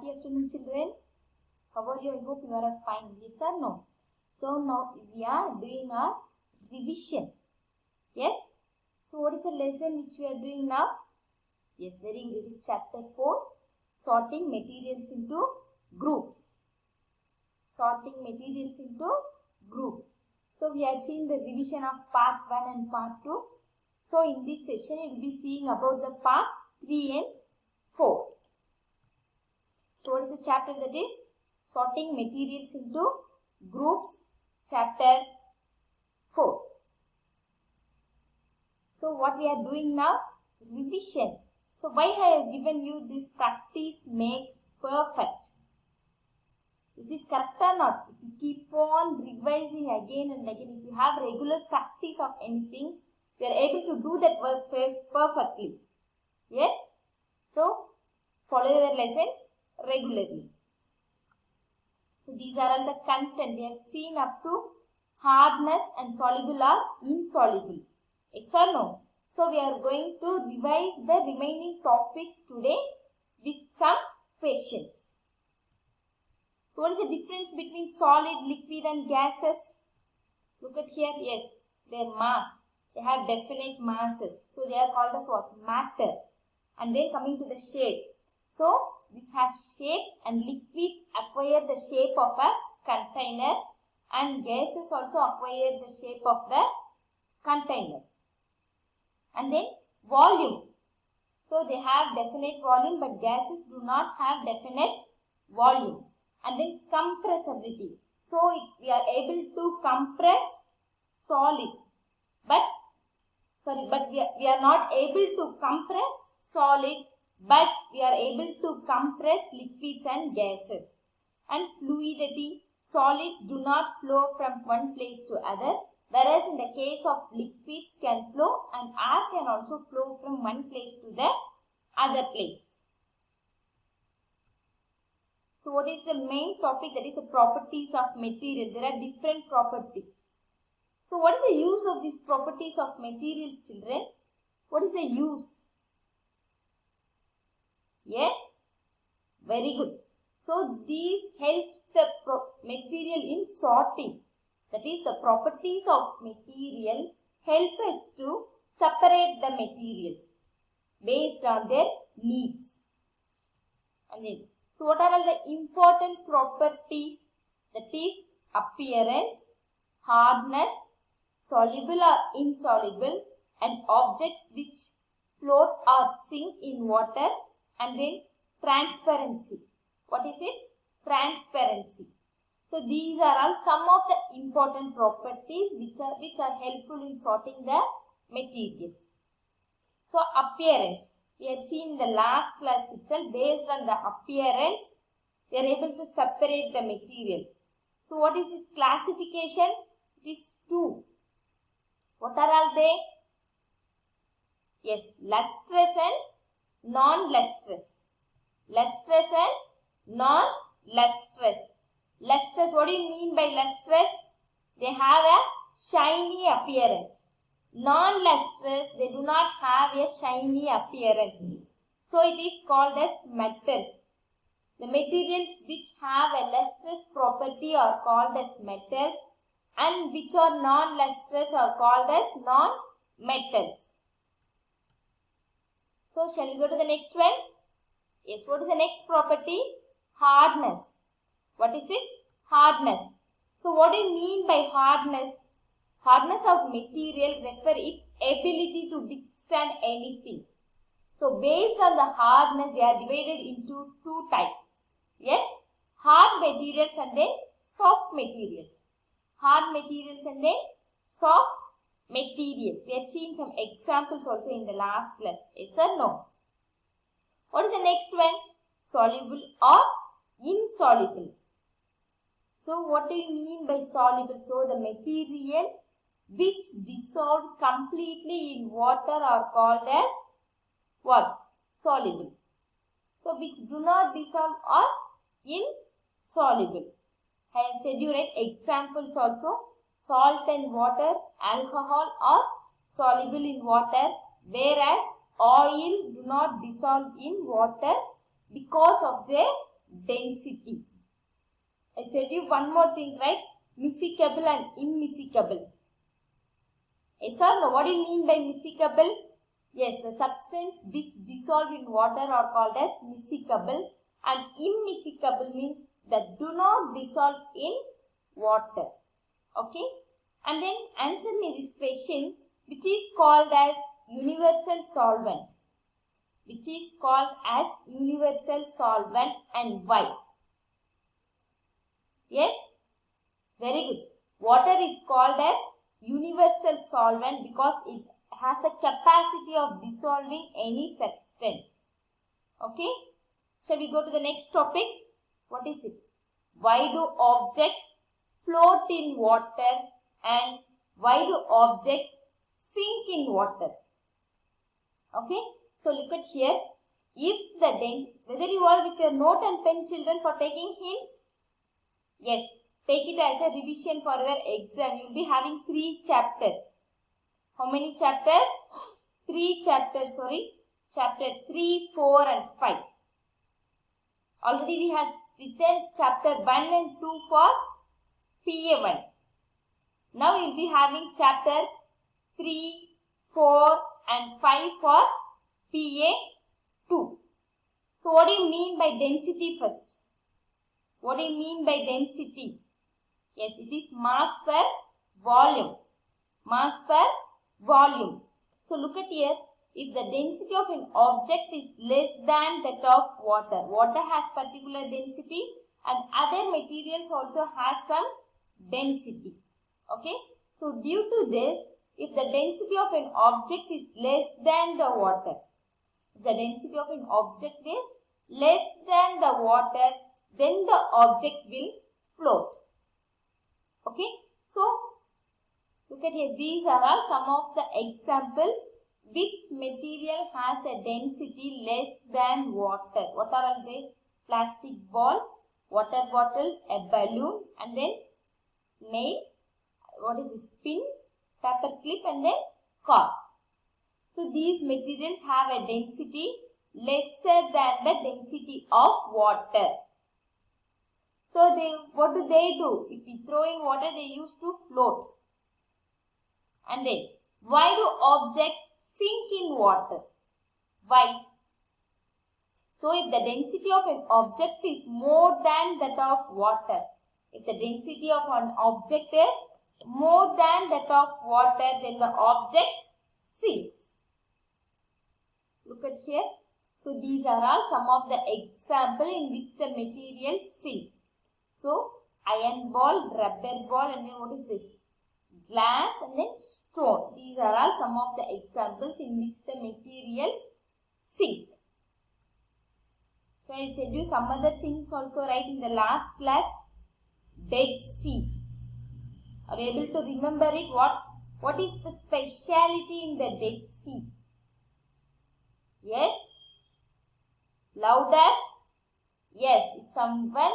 Happy afternoon, children. How are you? I hope you are fine. Yes or no? So now we are doing our revision. Yes? So what is the lesson which we are doing now? Yes, very good. It is chapter 4, sorting materials into groups. Sorting materials into groups. So we have seen the revision of part 1 and part 2. So in this session, we will be seeing about the part 3 and 4. So what is the chapter that is? Sorting materials into groups, chapter 4. So what we are doing now? Revision. So why I have given you this practice makes perfect? Is this correct or not? If you keep on revising again and again, if you have regular practice of anything, you are able to do that work perfectly. Yes? So follow your lessons regularly. So these are all the content. We have seen up to hardness and soluble or insoluble. Yes or no? So we are going to revise the remaining topics today with some questions. So what is the difference between solid, liquid and gases? Look at here. Yes, their mass. They have definite masses. So they are called as what? Matter. And then coming to the shape. So this has shape, and liquids acquire the shape of a container, and gases also acquire the shape of the container. And then volume. So they have definite volume, but gases do not have definite volume. And then compressibility. So we are able to compress solid, but we are not able to compress solid, but we are able to compress liquids and gases. And fluidity, solids do not flow from one place to other, whereas in the case of liquids can flow, and air can also flow from one place to the other place. So what is the main topic? That is the properties of material. There are different properties. So what is the use of these properties of materials, children? What is the use? Yes? Very good. So these helps the material in sorting. That is, the properties of material help us to separate the materials based on their needs. And then, so what are all the important properties? That is appearance, hardness, soluble or insoluble, and objects which float or sink in water, and then transparency. What is it? Transparency. So these are all some of the important properties which are helpful in sorting the materials. So appearance. We had seen in the last class itself, based on the appearance, we are able to separate the material. So what is its classification? It is 2. What are all they? Yes, lustrous and non-lustrous. Lustrous and non-lustrous. Lustrous, what do you mean by lustrous? They have a shiny appearance. Non-lustrous, they do not have a shiny appearance. So it is called as metals. The materials which have a lustrous property are called as metals, and which are non-lustrous are called as non-metals. So shall we go to the next one? Yes, what is the next property? Hardness. What is it? Hardness. So what do you mean by hardness? Hardness of material refers its ability to withstand anything. So based on the hardness, they are divided into 2 types. Yes, hard materials and then soft materials. Hard materials and then soft materials. We have seen some examples also in the last class. Yes or no? What is the next one? Soluble or insoluble. So what do you mean by soluble? So the materials which dissolve completely in water are called as what? Soluble. So which do not dissolve are insoluble. I have said you right examples also. Salt and water, alcohol are soluble in water, whereas oil do not dissolve in water because of their density. I said you one more thing, right? Miscible and immiscible. Yes or no? What do you mean by miscible? Yes, the substance which dissolve in water are called as miscible, and immiscible means that do not dissolve in water. Okay? And then answer me this question, which is called as universal solvent. Which is called as universal solvent and why? Yes? Very good. Water is called as universal solvent because it has the capacity of dissolving any substance. Okay? Shall we go to the next topic? What is it? Why do objects float in water and why do objects sink in water? Okay? So look at here. If the whether you are with your note and pen, children, for taking hints? Yes. Take it as a revision for your exam. You will be having 3 chapters. How many chapters? 3 chapters, Chapter 3, 4 and 5. Already we have written chapter 1 and 2 for PA1. Now we will be having chapter 3, 4 and 5 for PA2. So what do you mean by density first? What do you mean by density? Yes, it is mass per volume. Mass per volume. So look at here. If the density of an object is less than that of water, water has particular density and other materials also has some density. Okay. So due to this, if the density of an object is less than the water, if the density of an object is less than the water, then the object will float. Okay. So look at here. These are all some of the examples. Which material has a density less than water? What are all they? Plastic ball, water bottle, a balloon, and then nail. What is this? Pin, paper clip, and then cork. So these materials have a density lesser than the density of water. So what do they do? If we throw in water, they used to float. And then, why do objects sink in water? Why? So if the density of an object is more than that of water, if the density of an object is more than that of water, then the object sinks. Look at here. So these are all some of the examples in which the material sink. So iron ball, rubber ball, and then what is this? Glass and then stone. These are all some of the examples in which the materials sink. So I said you some other things also right in the last class. Dead Sea. Are you able to remember it? What is the speciality in the Dead Sea? Yes? Louder? Yes. If someone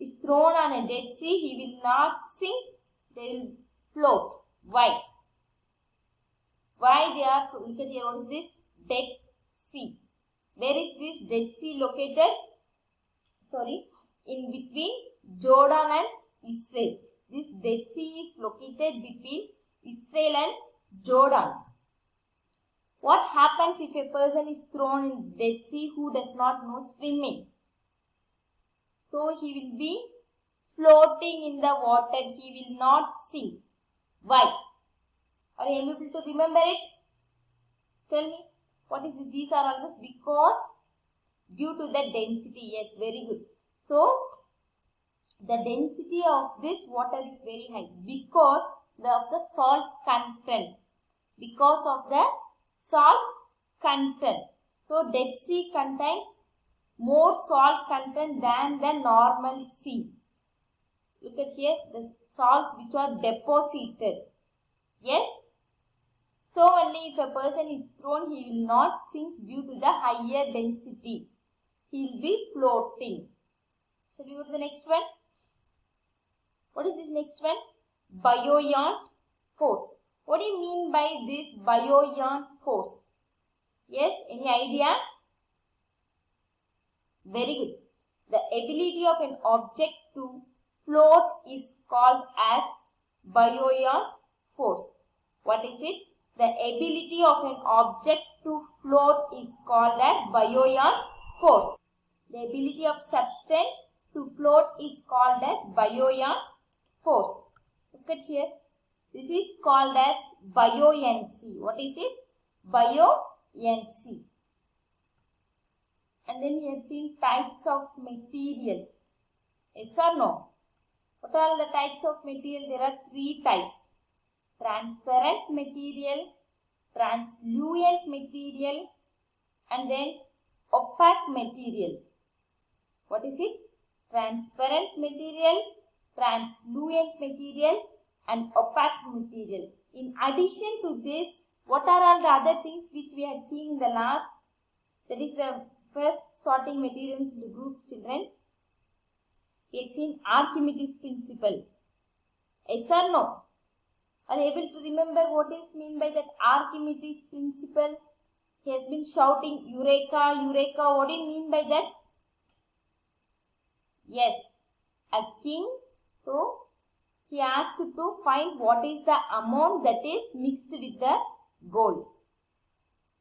is thrown on a Dead Sea, he will not sink. They will float. Why? Why they are, look at here, what is this? Dead Sea. Where is this Dead Sea located? In between Jordan and Israel. This Dead Sea is located between Israel and Jordan. What happens if a person is thrown in Dead Sea who does not know swimming? So he will be floating in the water. He will not sink. Why? Are you able to remember it? Tell me. What is it? These are always because due to the density. Yes, very good. So, the density of this water is very high because of the salt content. Because of the salt content. So, Dead Sea contains more salt content than the normal sea. Look at here, the salts which are deposited. Yes? So only if a person is thrown, he will not sink due to the higher density. He will be floating. Shall we go to the next one? What is this next one? Buoyant force. What do you mean by this buoyant force? Yes, any ideas? Very good. the ability of an object to float is called as buoyant force. What is it? The ability of an object to float is called as buoyant force. The ability of substance to float is called as buoyant force. Look at here. This is called as buoyancy. What is it? Buoyancy. And then we have seen types of materials. Yes or no? What are the types of material? There are 3 types. Transparent material, translucent material, and then opaque material. What is it? Transparent material, translucent material, and opaque material. In addition to this, what are all the other things which we had seen in the last? That is the first sorting materials into groups, children. We have seen Archimedes principle. Yes or no? Are you able to remember what is meant by that Archimedes principle? He has been shouting Eureka, Eureka. What do you mean by that? Yes, a king. So, he asked to find what is the amount that is mixed with the gold.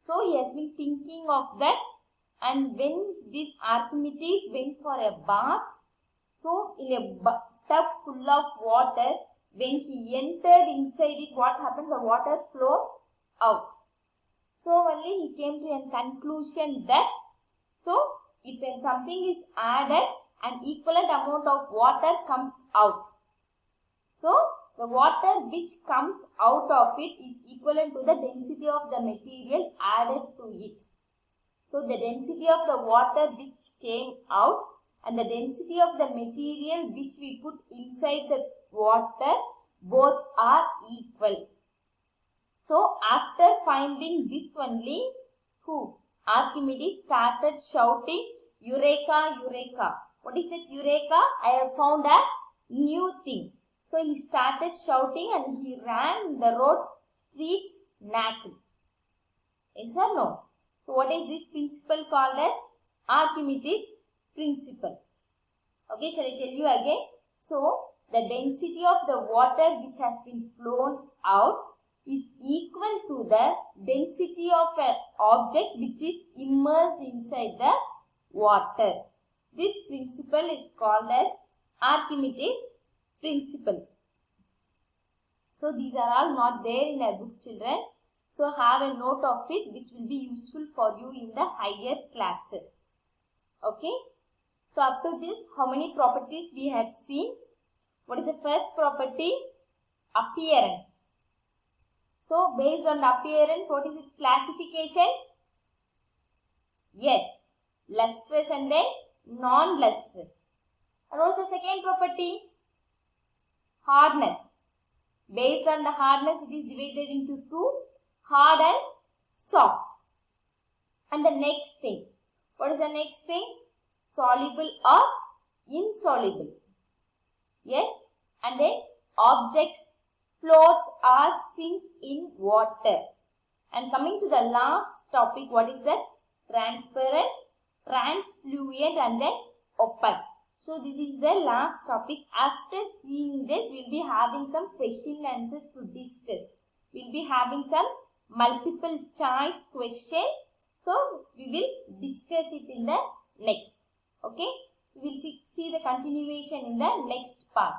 So, he has been thinking of that. And when this Archimedes went for a bath, so in a tub full of water, when he entered inside it, what happened? The water flowed out. So only he came to a conclusion that, so if something is added, an equivalent amount of water comes out. So the water which comes out of it is equivalent to the density of the material added to it. So the density of the water which came out and the density of the material which we put inside the water, both are equal. So after finding this only, Archimedes started shouting Eureka, Eureka. What is that Eureka? I have found a new thing. So he started shouting and he ran the road streets naked. Yes or no? So what is this principle called as? Archimedes principle. Okay, shall I tell you again? So the density of the water which has been flown out is equal to the density of an object which is immersed inside the water. This principle is called as Archimedes principle. So these are all not there in our book, children. So have a note of it which will be useful for you in the higher classes. Okay. So up to this, how many properties we had seen? What is the first property? Appearance. So based on the appearance, what is its classification? Yes, lustrous and then non-lustrous. And what is the second property? Hardness. Based on the hardness, it is divided into 2, hard and soft. And the next thing, what is the next thing? Soluble or insoluble. Yes, and then objects floats or sink in water. And coming to the last topic, what is that? Transparent, translucent and then opaque. So this is the last topic. After seeing this, we will be having some question answers to discuss. We will be having some multiple choice question. So we will discuss it in the next. Okay. We will see the continuation in the next part.